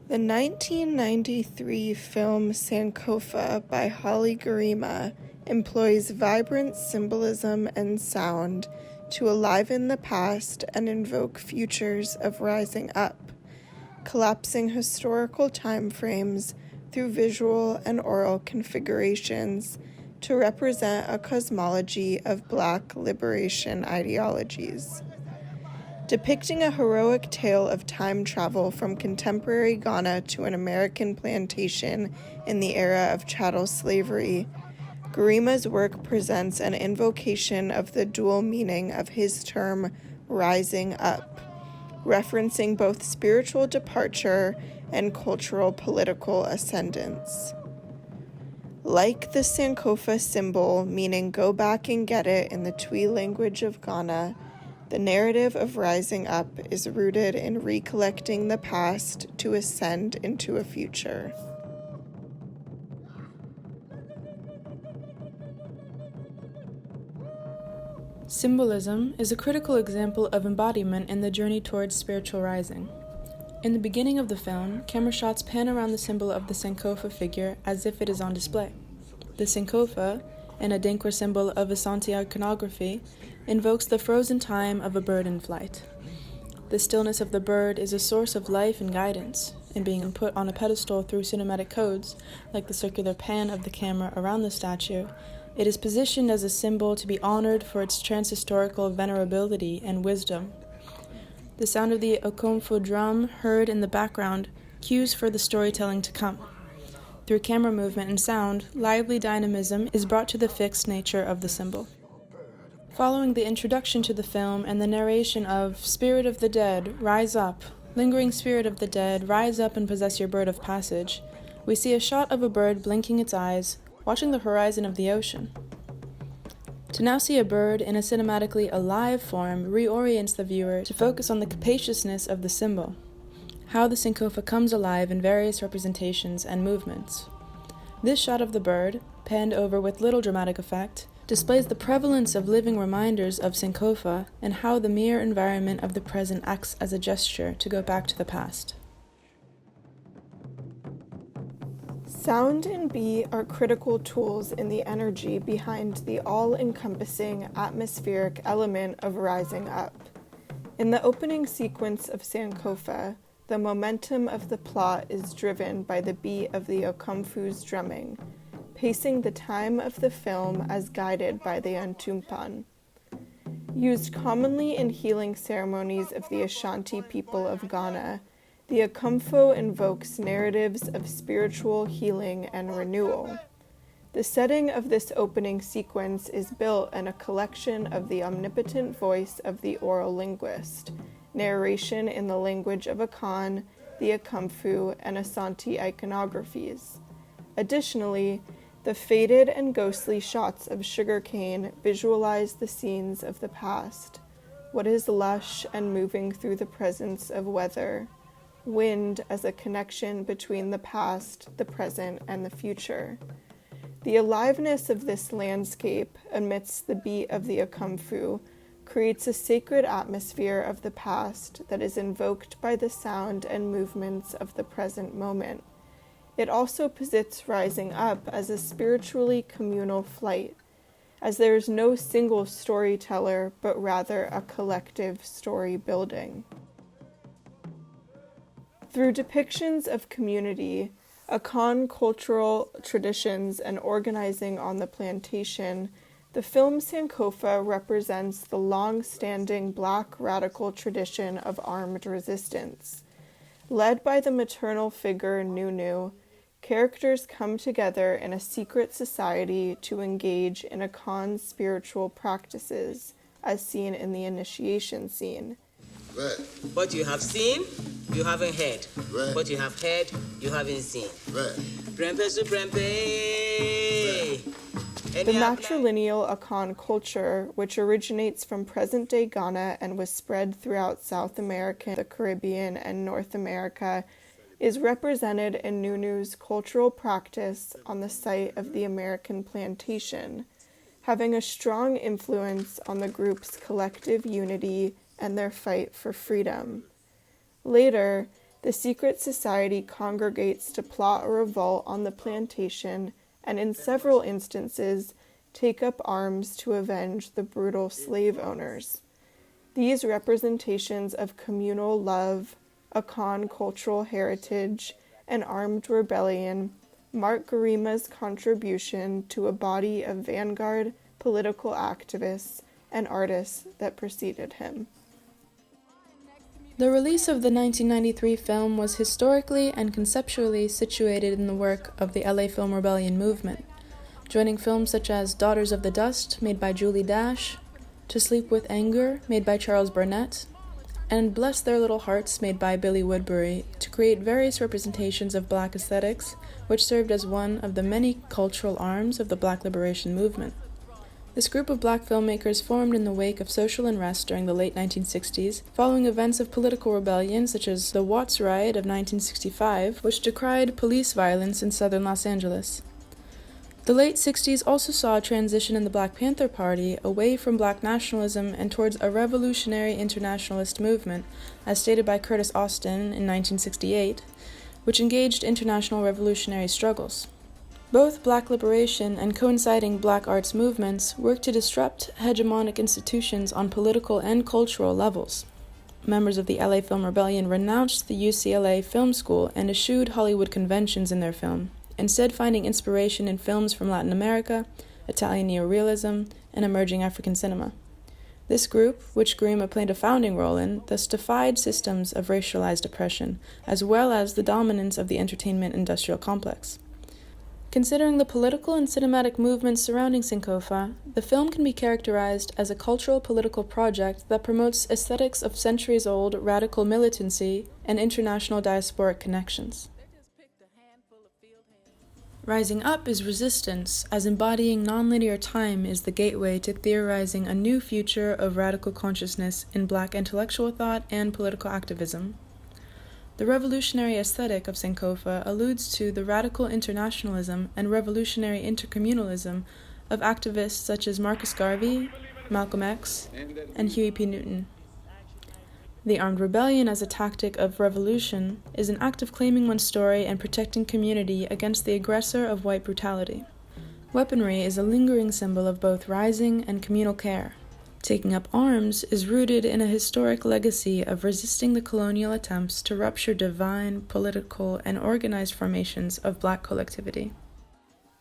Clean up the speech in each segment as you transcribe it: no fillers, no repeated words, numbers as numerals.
The 1993 film Sankofa by Haile Gerima employs vibrant symbolism and sound to enliven the past and invoke futures of rising up, collapsing historical timeframes through visual and oral configurations to represent a cosmology of Black liberation ideologies. Depicting a heroic tale of time travel from contemporary Ghana to an American plantation in the era of chattel slavery, Gerima's work presents an invocation of the dual meaning of his term, rising up, referencing both spiritual departure and cultural political ascendance. Like the Sankofa symbol, meaning go back and get it in the Twi language of Ghana, the narrative of rising up is rooted in recollecting the past to ascend into a future. Symbolism is a critical example of embodiment in the journey towards spiritual rising. In the beginning of the film, camera shots pan around the symbol of the Sankofa figure as if it is on display. The Sankofa, an Adinkra symbol of Musante iconography, invokes the frozen time of a bird in flight. The stillness of the bird is a source of life and guidance, and being put on a pedestal through cinematic codes, like the circular pan of the camera around the statue, it is positioned as a symbol to be honored for its transhistorical venerability and wisdom. The sound of the Okomfo drum heard in the background cues for the storytelling to come. Through camera movement and sound, lively dynamism is brought to the fixed nature of the symbol. Following the introduction to the film and the narration of "Spirit of the dead, rise up, lingering spirit of the dead, rise up and possess your bird of passage," we see a shot of a bird blinking its eyes, watching the horizon of the ocean. To now see a bird in a cinematically alive form reorients the viewer to focus on the capaciousness of the symbol, how the Sankofa comes alive in various representations and movements. This shot of the bird, panned over with little dramatic effect, displays the prevalence of living reminders of Sankofa and how the mere environment of the present acts as a gesture to go back to the past. Sound and beat are critical tools in the energy behind the all-encompassing atmospheric element of rising up. In the opening sequence of Sankofa, the momentum of the plot is driven by the beat of the Okomfu's drumming, pacing the time of the film as guided by the Antumpan. Used commonly in healing ceremonies of the Ashanti people of Ghana, the Okomfo invokes narratives of spiritual healing and renewal. The setting of this opening sequence is built in a collection of the omnipotent voice of the oral linguist, narration in the language of Akan, the Okomfu, and Asante iconographies. Additionally, the faded and ghostly shots of sugarcane visualize the scenes of the past, what is lush and moving through the presence of weather, wind as a connection between the past, the present, and the future. The aliveness of this landscape amidst the beat of the Okomfu creates a sacred atmosphere of the past that is invoked by the sound and movements of the present moment. It also posits rising up as a spiritually communal flight, as there is no single storyteller, but rather a collective story building. Through depictions of community, Akan cultural traditions, and organizing on the plantation, the film Sankofa represents the long-standing Black radical tradition of armed resistance. Led by the maternal figure Nunu, characters come together in a secret society to engage in Akan's spiritual practices, as seen in the initiation scene. Right. What you have seen, you haven't heard. Right. What you have heard, you haven't seen. Right. Prempe su prempe. The matrilineal Akan culture, which originates from present-day Ghana and was spread throughout South America, the Caribbean, and North America, is represented in Nunu's cultural practice on the site of the American plantation, having a strong influence on the group's collective unity and their fight for freedom. Later, The secret society congregates to plot a revolt on the plantation and in several instances take up arms to avenge the brutal slave owners. These representations of communal love, Akan cultural heritage, and armed rebellion mark Gerima's contribution to a body of vanguard political activists and artists that preceded him. The release of the 1993 film was historically and conceptually situated in the work of the LA Film Rebellion movement, joining films such as Daughters of the Dust, made by Julie Dash, To Sleep with Anger, made by Charles Burnet, and Bless Their Little Hearts, made by Billy Woodberry, to create various representations of Black aesthetics, which served as one of the many cultural arms of the Black liberation movement. This group of Black filmmakers formed in the wake of social unrest during the late 1960s, following events of political rebellion such as the Watts Riot of 1965, which decried police violence in southern Los Angeles. The late 60s also saw a transition in the Black Panther Party away from Black nationalism and towards a revolutionary internationalist movement, as stated by Curtis Austin in 1968, which engaged international revolutionary struggles. Both Black liberation and coinciding Black arts movements worked to disrupt hegemonic institutions on political and cultural levels. Members of the LA Film Rebellion renounced the UCLA Film School and eschewed Hollywood conventions in their film, instead finding inspiration in films from Latin America, Italian neorealism, and emerging African cinema. This group, which Gerima played a founding role in, thus defied systems of racialized oppression, as well as the dominance of the entertainment industrial complex. Considering the political and cinematic movements surrounding Sankofa, the film can be characterized as a cultural political project that promotes aesthetics of centuries-old radical militancy and international diasporic connections. Rising Up is resistance, as embodying nonlinear time is the gateway to theorizing a new future of radical consciousness in Black intellectual thought and political activism. The revolutionary aesthetic of Sankofa alludes to the radical internationalism and revolutionary intercommunalism of activists such as Marcus Garvey, Malcolm X, and Huey P. Newton. The armed rebellion as a tactic of revolution is an act of claiming one's story and protecting community against the aggressor of white brutality. Weaponry is a lingering symbol of both rising and communal care. Taking up arms is rooted in a historic legacy of resisting the colonial attempts to rupture divine, political, and organized formations of Black collectivity.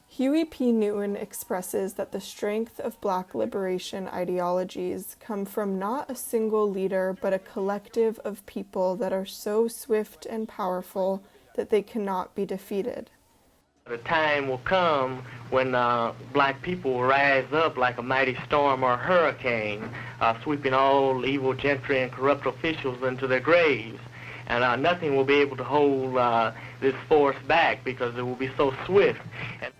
Huey P. Newton expresses that the strength of Black liberation ideologies come from not a single leader, but a collective of people that are so swift and powerful that they cannot be defeated. The time will come when Black people will rise up like a mighty storm or hurricane, sweeping all evil gentry and corrupt officials into their graves. And nothing will be able to hold this force back because it will be so swift.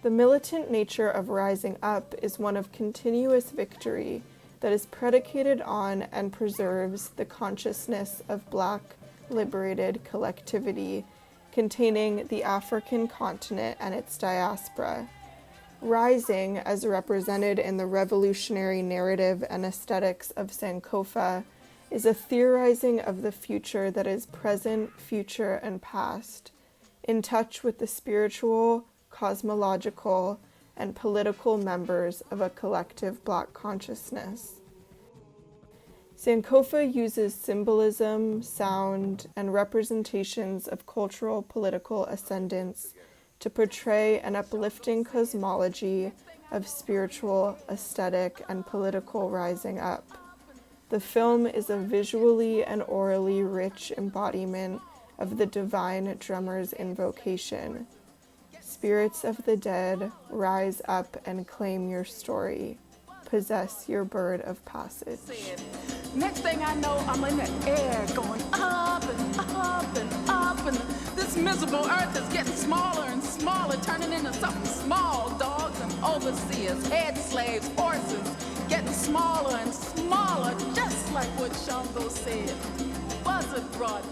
The militant nature of Rising Up is one of continuous victory that is predicated on and preserves the consciousness of Black liberated collectivity containing the African continent and its diaspora. Rising, as represented in the revolutionary narrative and aesthetics of Sankofa, is a theorizing of the future that is present, future, and past, in touch with the spiritual, cosmological, and political members of a collective Black consciousness. Sankofa uses symbolism, sound, and representations of cultural political ascendance to portray an uplifting cosmology of spiritual, aesthetic, and political rising up. The film is a visually and orally rich embodiment of the divine drummer's invocation. Spirits of the dead, rise up and claim your story. Possess your bird of passage. Next thing I know, I'm in the air going up and up and up, and this miserable earth is getting smaller and smaller, turning into something small. Dogs and overseers, head slaves, horses, getting smaller and smaller, just like what Shango said. Was it brought